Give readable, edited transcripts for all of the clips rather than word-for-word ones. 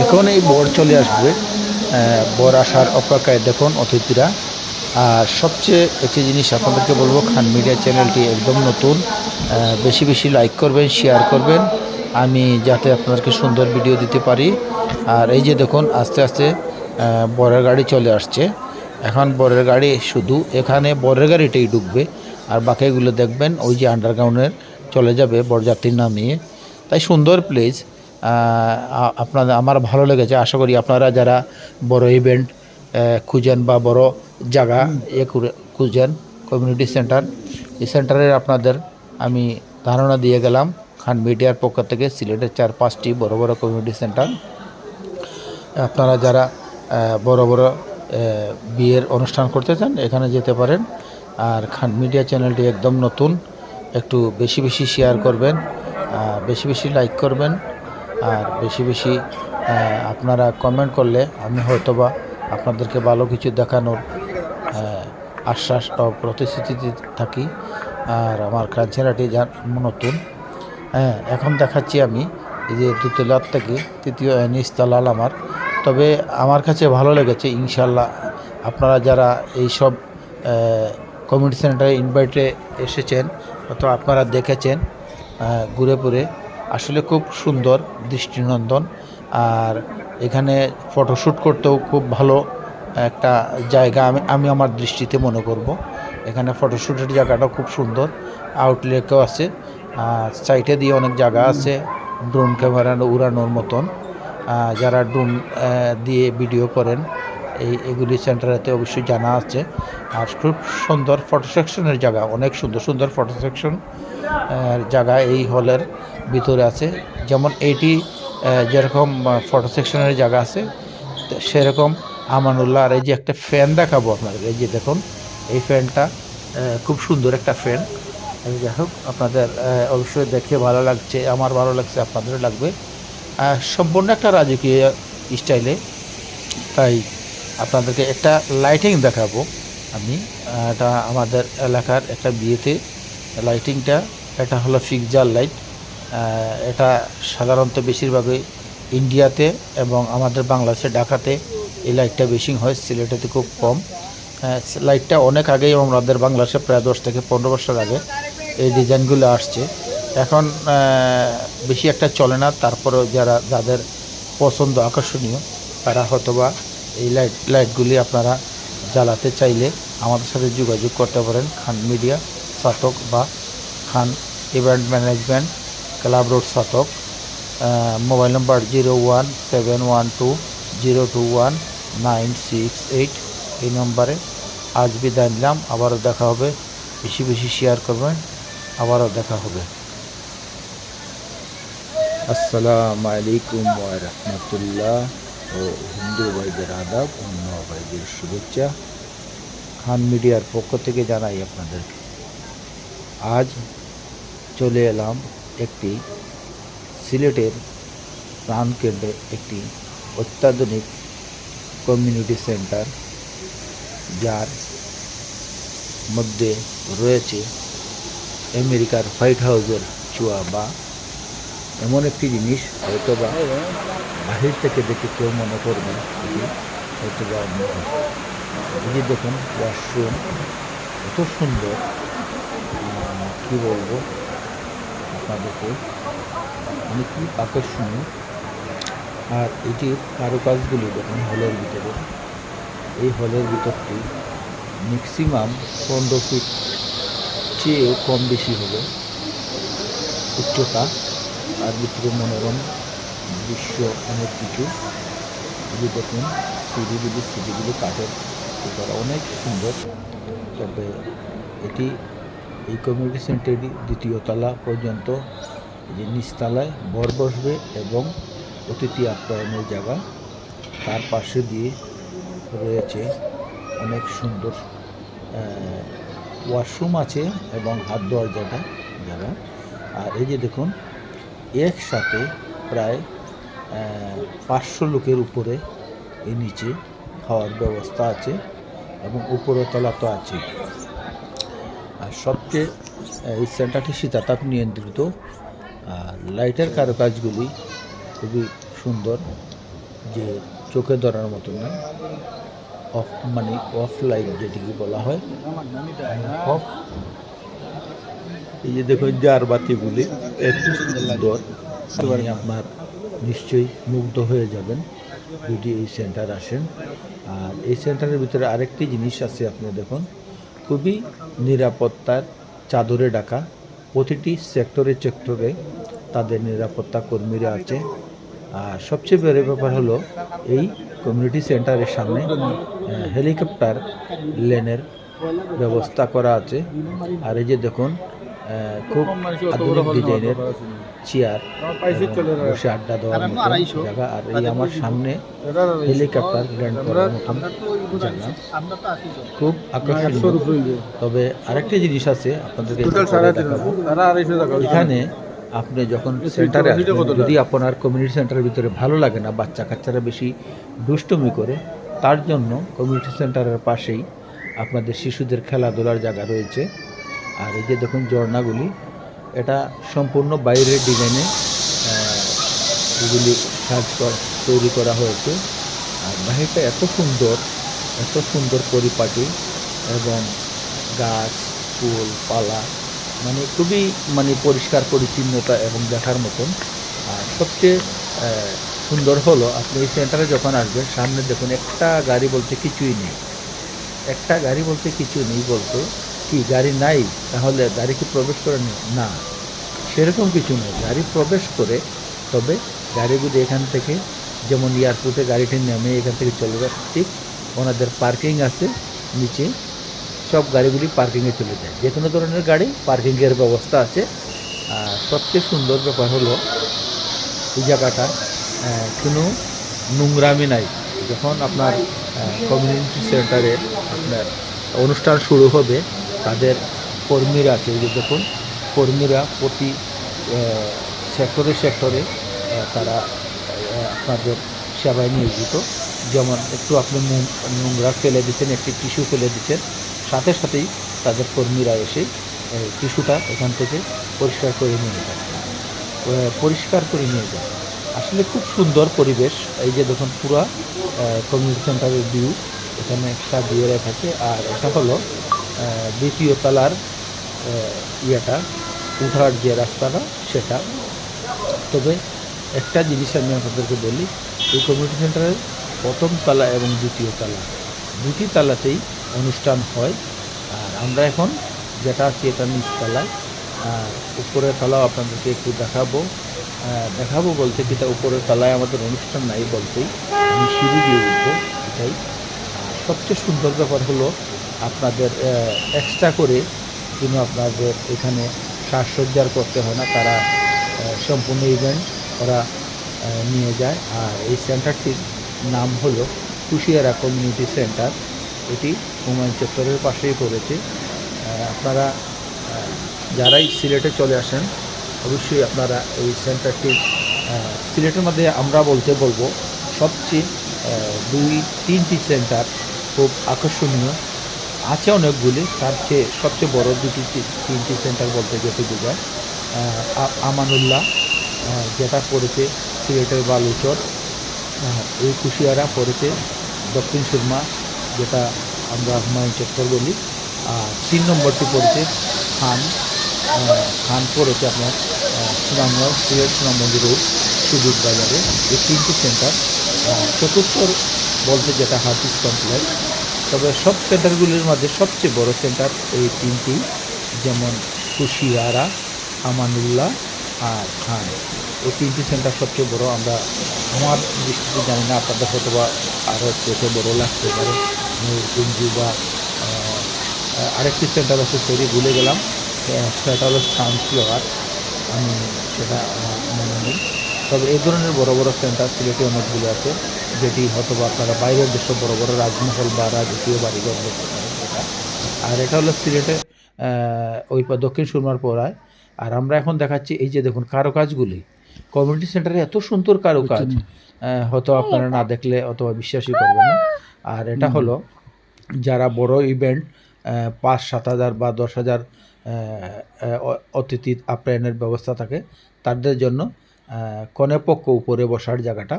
এখন এই বর চলে আসবে, বর আসার অপেক্ষায় দেখুন অতিথিরা। আর সবচেয়ে একটি জিনিস আপনাদেরকে বলবো, খান মিডিয়া চ্যানেলটি একদম নতুন। বেশি বেশি লাইক করবেন, শেয়ার করবেন, আমি যাতে আপনাদেরকে সুন্দর ভিডিও দিতে পারি। আর এই যে দেখুন আস্তে আস্তে বরের গাড়ি চলে আসছে। এখন বরের গাড়ি শুধু এখানে বরের গাড়িটাই ঢুকবে, আর বাকিগুলো দেখবেন ওই যে আন্ডারগ্রাউন্ডের চলে যাবে বরযাত্রীর নামিয়ে। তাই সুন্দর প্লেস, আপনাদের আমার ভালো লেগেছে। আশা করি আপনারা যারা বড় ইভেন্ট খুঁজেন বা বড় জায়গা খুঁজেন, কমিউনিটি সেন্টার, এই সেন্টারের আপনাদের আমি ধারণা দিয়ে গেলাম। খান মিডিয়ার পক্ষ থেকে সিলেটের 4-5টি বড় বড় কমিউনিটি সেন্টার। আপনারা যারা বড় বড় বিয়ের অনুষ্ঠান করতে চান এখানে যেতে পারেন। আর খান মিডিয়া চ্যানেলটি একদম নতুন, একটু বেশি বেশি শেয়ার করবেন, বেশি বেশি লাইক করবেন, আর বেশি বেশি আপনারা কমেন্ট করলে আমি হয়তোবা আপনাদেরকে ভালো কিছু দেখানোর আশ্বাস ও প্রতিশ্রুতি থাকি। আর আমার খান চ্যানেলটি নতুন। এখন দেখাচ্ছি আমি এই যে দুতলার থেকে তৃতীয় নিচতলাল আমার। তবে আমার কাছে ভালো লেগেছে। ইনশাল্লাহ আপনারা যারা এইসব কমিউনিটি সেন্টারে ইনভাইটে এসেছেন, তো আপনারা দেখেছেন ঘুরে ঘুরে, আসলে খুব সুন্দর দৃষ্টিনন্দন। আর এখানে ফটোশ্যুট করতেও খুব ভালো একটা জায়গা আমি আমার দৃষ্টিতে মনে করব। এখানে ফটোশ্যুটের জায়গাটা খুব সুন্দর, আউটলেটও আছে, আর সাইডে দিয়ে অনেক জায়গা আছে ড্রোন ক্যামেরা উড়ানোর মতন। যারা ড্রোন দিয়ে ভিডিও করেন এগুলি সেন্টারেতে অবশ্যই জানা আছে। আর খুব সুন্দর ফটো সেকশনের জায়গা, অনেক সুন্দর সুন্দর ফটো সেকশন জায়গা এই হলের ভিতরে আছে। যেমন এইটি যেরকম ফটো সেকশনের জায়গা আছে, সেরকম আমানুল্লাহ। আর এই যে একটা ফ্যান দেখাবো আপনাদের, এই যে দেখুন এই ফ্যানটা খুব সুন্দর একটা ফ্যান। যাই হোক, আপনাদের অবশ্যই দেখে ভালো লাগছে, আমার ভালো লাগছে, আপনাদেরও লাগবে। সম্পূর্ণ একটা রাজকীয় স্টাইলে। তাই আপনাদেরকে একটা লাইটিং দেখাবো আমি। এটা আমাদের এলাকার একটা বিয়েতে লাইটিংটা, এটা হলো ফিক্সড লাইট। এটা সাধারণত বেশিরভাগই ইন্ডিয়াতে এবং আমাদের বাংলাদেশে ঢাকাতে এই লাইটটা বেশি হয়, সিলেটেতে খুব কম। লাইটটা অনেক আগেই আমাদের বাংলাদেশে প্রায় 10 থেকে 15 বছর আগে এই ডিজাইনগুলো আসছে। এখন বেশি একটা চলে না, তারপরেও যাদের পছন্দ আকর্ষণীয় তারা হয়তোবা এই লাইটগুলি আপনারা জ্বালাতে চাইলে আমাদের সাথে যোগাযোগ করতে পারেন। খান মিডিয়া সাতক বা Khan event management, club road সাতক। Mobile number 01712021968। এই নম্বরে আজ বিদায় নিলাম। আবারও দেখা হবে, বেশি বেশি শেয়ার করবেন, আবারও দেখা হবে। আসসালামু আলাইকুম ওয়া রাহমাতুল্লাহ। ও হিন্দু ভাইদের আদাব, অন্য ভাইদের শুভেচ্ছা। খান মিডিয়ার পক্ষ থেকে জানাই আপনাদেরকে। আজ চলে এলাম একটি সিলেটের প্রাণকেন্দ্রে একটি অত্যাধুনিক কমিউনিটি সেন্টার, যার মধ্যে রয়েছে আমেরিকার হোয়াইট হাউসের ছোঁয়া, বা এমন একটি জিনিস হয়তোবা বাহির থেকে দেখে কেউ মনে করবে এটি হয়তোবা এই যে দেখুন ওয়াশরুম, এত সুন্দর, কী বলবো আপনাদেরকে, মানে কি আকর্ষণীয়। আর এটির কারুকাজগুলি দেখুন হলের ভিতরে। এই হলের ভিতরটি ম্যাক্সিমাম 15 ফিট চেয়েও কম বেশি হবে উচ্চতা। তার ভিতরে মনোরম দৃশ্য অনেক কিছু। যদি দেখুন সিঁড়িগুলি কাঠের করা, অনেক সুন্দর। তবে এটি এই কমিউনিটি সেন্টারটি 2য় তলা পর্যন্ত, যে নিচতলায় বর বসবে এবং অতিথি আপ্যায়নের জায়গা, তার পাশে দিয়ে রয়েছে অনেক সুন্দর ওয়াশরুম আছে এবং হাত ধোয়ার জায়গা। আর এই যে দেখুন একসাথে প্রায় 500 লোকের উপরে এই নিচে খাওয়ার ব্যবস্থা আছে, এবং উপরের তলা তো আছে। আর সবচেয়ে এই সেন্টারটি শীতাতাপ নিয়ন্ত্রিত। আর লাইটের কারুকাজগুলি খুবই সুন্দর, যে চোখে ধরার মতো না, অফ লাইট যেটিকে বলা হয় অফ। এই যে দেখুন জার বাতিগুলি এত সুন্দর, আপনার নিশ্চয়ই মুগ্ধ হয়ে যাবেন যদি এই সেন্টার আসেন। আর এই সেন্টারের ভিতরে আরেকটি জিনিস আছে, আপনি দেখুন খুবই নিরাপত্তার চাদরে ঢাকা। প্রতিটি সেক্টরে তাদের নিরাপত্তা কর্মীরা আছে। আর সবচেয়ে বড় ব্যাপার হলো এই কমিউনিটি সেন্টারের সামনে হেলিকপ্টার লেনের ব্যবস্থা করা আছে। আর এই যে দেখুন খুব আধুনিক ডিজাইনের চেয়ার, বসে আড্ডা দেওয়ার মতো জায়গা। আর এই আমার সামনে হেলিকপ্টার ল্যান্ড করার মতন জায়গা, খুব আকর্ষণীয়। তবে আরেকটি জিনিস আছে আপনাদেরকে দেখাবো। এখানে আপনি যখন সেন্টারে আসবেন, যদি আপনার কমিউনিটি সেন্টারের ভিতরে ভালো লাগে না, বাচ্চা কাচ্চারা বেশি দুষ্টুমি করে, তার জন্য কমিউনিটি সেন্টারের পাশেই আপনাদের শিশুদের খেলাধুলার জায়গা রয়েছে। আর এই যে দেখুন ঝর্ণাগুলি, এটা সম্পূর্ণ বাইরের ডিজাইনে এগুলি তৈরি করা হয়েছে। আর বাহিরটা এত সুন্দর পরিপাটি, এবং গাছ ফুল পালা খুবই পরিষ্কার পরিচ্ছন্নতা এবং দেখার মতন। আর সবচেয়ে সুন্দর হলো আপনি এই সেন্টারে যখন আসবেন, সামনে দেখুন একটা গাড়ি বলতে কিছুই নেই। বলতে কি গাড়ি নাই, তাহলে গাড়ি কি প্রবেশ করে না, সেরকম কিছু নয়। গাড়ি প্রবেশ করে, তবে গাড়িগুলি এখান থেকে, যেমন এয়ারপোর্টে গাড়িটি নেমে এখান থেকে চলে যায়, ঠিক ওনাদের পার্কিং আছে নিচে, সব গাড়িগুলি পার্কিংয়ে চলে যায়। যে কোনো ধরনের গাড়ি পার্কিংয়ের ব্যবস্থা আছে। আর সবচেয়ে সুন্দর ব্যাপার হলো এই জায়গাটা কোনো নোংরামি নাই। যখন আপনার কমিউনিটি সেন্টারে আপনার অনুষ্ঠান শুরু হবে, তাদের কর্মীরা আছে, এই যে দেখুন কর্মীরা প্রতি সেক্টরে তারা আপনাদের সেবায় নিয়োজিত। যেমন একটু আপনি নোংরা ফেলে দিচ্ছেন, একটি টিস্যু ফেলে দিচ্ছেন, সাথে সাথেই তাদের কর্মীরা এসে টিস্যুটা এখান থেকে পরিষ্কার করে নিয়ে যায়। আসলে খুব সুন্দর পরিবেশ। এই যে দেখুন পুরা কমিউনিটি সেন্টারের ভিউ এখানে একটা দিয়ে থাকে। আর এটা হলো দ্বিতীয় তলার উঠার যে রাস্তাটা সেটা। তবে একটা জিনিস আমি আপনাদেরকে বলি, এই কমিউনিটি সেন্টারের প্রথম তলা এবং দ্বিতীয় তলা, দুটি তলাতেই অনুষ্ঠান হয়। আর আমরা এখন যেটা আছি এটা নিচতলায়। আর উপরের তলাও আপনাদেরকে একটু দেখাবো বলতে কি, তা উপরের তলায় আমাদের অনুষ্ঠান নাই বলতেই আমি সিঁড়ি দিয়ে উঠবো, এটাই। আর সবচেয়ে সুন্দর ব্যাপার হলো আপনাদের এক্সট্রা করে কিন্তু আপনাদের এখানে সাজসজ্জার করতে হয় না, তারা সম্পূর্ণ ইভেন্ট ওরা নিয়ে যায়। আর এই সেন্টারটির নাম হলো কুশিয়ারা কমিউনিটি সেন্টার। এটি হুমায়ুন চত্বরের পাশেই পড়েছে। আপনারা যারাই সিলেটে চলে আসেন, অবশ্যই আপনারা এই সেন্টারটি, সিলেটের মধ্যে আমরা বলবো সবচেয়ে 2-3টি সেন্টার খুব আকর্ষণীয় আছে, অনেকগুলি, তার চেয়ে সবচেয়ে বড় 2-3টি সেন্টার বলতে যেতে বোঝায়। আমানুল্লাহ যেটা পড়েছে সিলেটের বালুচর, এই কুশিয়ারা পড়েছে দক্ষিণ সুরমা, যেটা আমরা হুমায়ুন চত্বর বলি। আর 3 নম্বরটি পড়েছে খান পড়েছে আপনার সিলেট সুনামগঞ্জ রোড সুদূর বাজারে। এই 3টি সেন্টার। চতুর্থ বলতে যেটা হাফিজ কমপ্লেক্স। তবে সব সেন্টারগুলির মধ্যে সবচেয়ে বড় সেন্টার এই 3টি, যেমন কুশিয়ারা, আমানুল্লাহ আর খান। এই 3টি সেন্টার সবচেয়ে বড়। আমার দৃষ্টিতে জানি না, আপনাদের হয়তো বা আরও চোখে বড় লাগতে পারে, ময়ূরকুঞ্জি বা আরেকটি সেন্টার আছে, সরি ভুলে গেলাম, সেটা হলো সানফ্লাওয়ার, আমি সেটা মনে নেই। তবে এই ধরনের বড় বড় সেন্টার সিলেটে অনেকগুলো আছে, যেটি হয়তো বা আপনারা বাইরের দেশে বড় বড় রাজমহল বা রাজকীয় বাড়িঘর দেখতে পারেন এটা। আর এটা হলো সিলেটে ওই দক্ষিণ সুরমার পড়ায়। আর আমরা এখন দেখাচ্ছি এই যে দেখুন কারুকাজগুলি, কমিউনিটি সেন্টারে এত সুন্দর কারুকাজ, হয়তো আপনারা না দেখলে অথবা বিশ্বাসই করবেন না। আর এটা হলো যারা বড় ইভেন্ট 5-7 হাজার বা 10,000 অতিথি আপ্যায়নের ব্যবস্থা থাকে, তাদের জন্য কনেপক্ষ উপরে বসার জায়গাটা।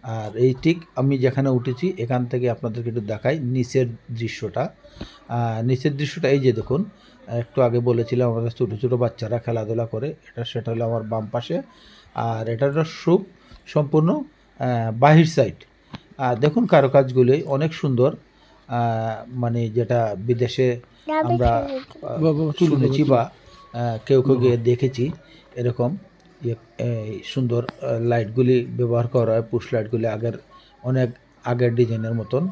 আর এই ঠিক আমি যেখানে উঠেছি এখান থেকে আপনাদেরকে একটু দেখাই নিচের দৃশ্যটা। নিচের দৃশ্যটা এই যে দেখুন, একটু আগে বলেছিলাম আমাদের ছোটো ছোটো বাচ্চারা খেলাধুলা করে, সেটা হলো আমার বাম পাশে। আর এটা হলো সম্পূর্ণ বাহির সাইড। দেখুন কারুকাজগুলি অনেক সুন্দর, মানে যেটা বিদেশে আমরা শুনেছি বা কেউ গিয়ে দেখেছি এরকম এই সুন্দর লাইটগুলি ব্যবহার করা হয়, পুশ লাইটগুলি অনেক আগের ডিজাইনের মতন।